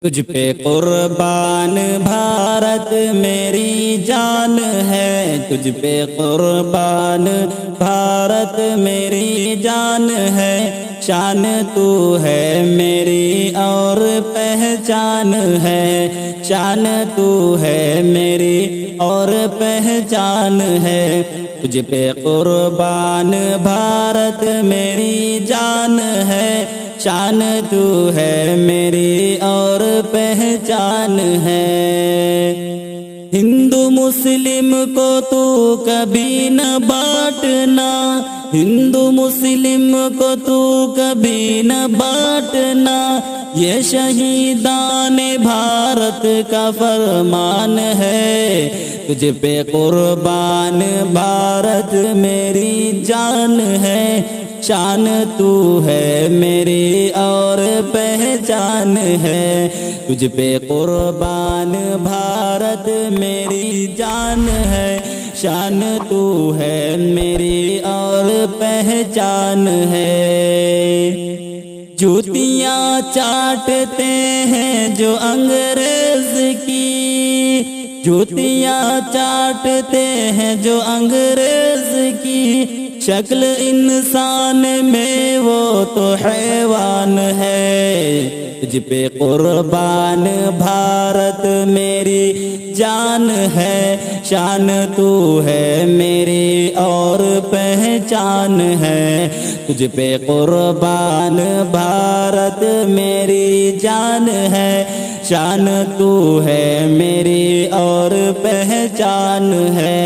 تجھ پہ قربان بھارت میری جان ہے، تجھ پہ قربان بھارت میری جان ہے، شان تو ہے میری اور پہچان ہے، شان تو ہے میری اور پہچان ہے، تجھ پہ قربان بھارت میری جان ہے، شان تو ہے میری اور پہچان ہے۔ ہندو مسلم کو تو کبھی نہ بانٹنا، ہندو مسلم کو تو کبھی نہ بانٹنا، یہ شہیدان بھارت کا فرمان ہے، تجھ پہ قربان بھارت میری جان ہے، شان تو ہے میری اور پہچان ہے، تجھ پہ قربان بھارت میری جان ہے، شان تو ہے میری اور پہچان ہے۔ جوتیاں چاٹتے ہیں جو انگریز کی، جوتیاں چاٹتے ہیں جو انگریز کی، شکل انسان میں وہ تو حیوان ہے، تجھ پہ قربان بھارت میری جان ہے، شان تو ہے میری اور پہچان ہے، تجھ پہ قربان بھارت میری جان ہے، شان تو ہے میری اور پہچان ہے۔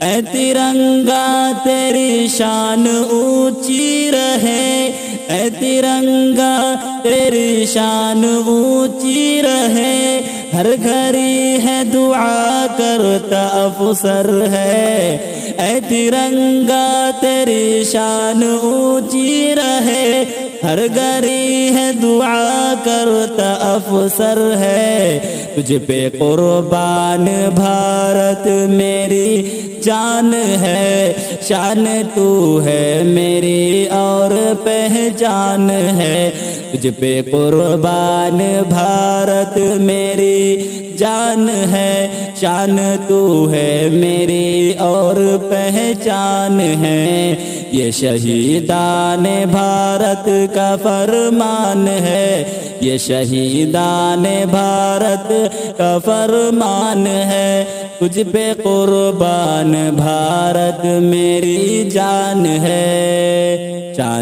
اے ترنگا تیری شان اونچی رہے، اے ترنگا تیری شان اونچی رہے، ہر گھڑی ہے دعا کرتا افسر ہے، اے ترنگا تیری شان اونچی رہے، ہر گھڑی ہے دعا کرتا افسر ہے، تجھ پہ قربان بھارت میری جان ہے، شان تو ہے میری اور پہچان ہے، تجھ پہ قربان بھارت میری جان ہے، شان تو ہے میری اور پہچان ہے، یہ شہیدان بھارت کا فرمان ہے، یہ شہیدان بھارت کا فرمان ہے، تجھ پہ قربان بھارت میری جان ہے، جان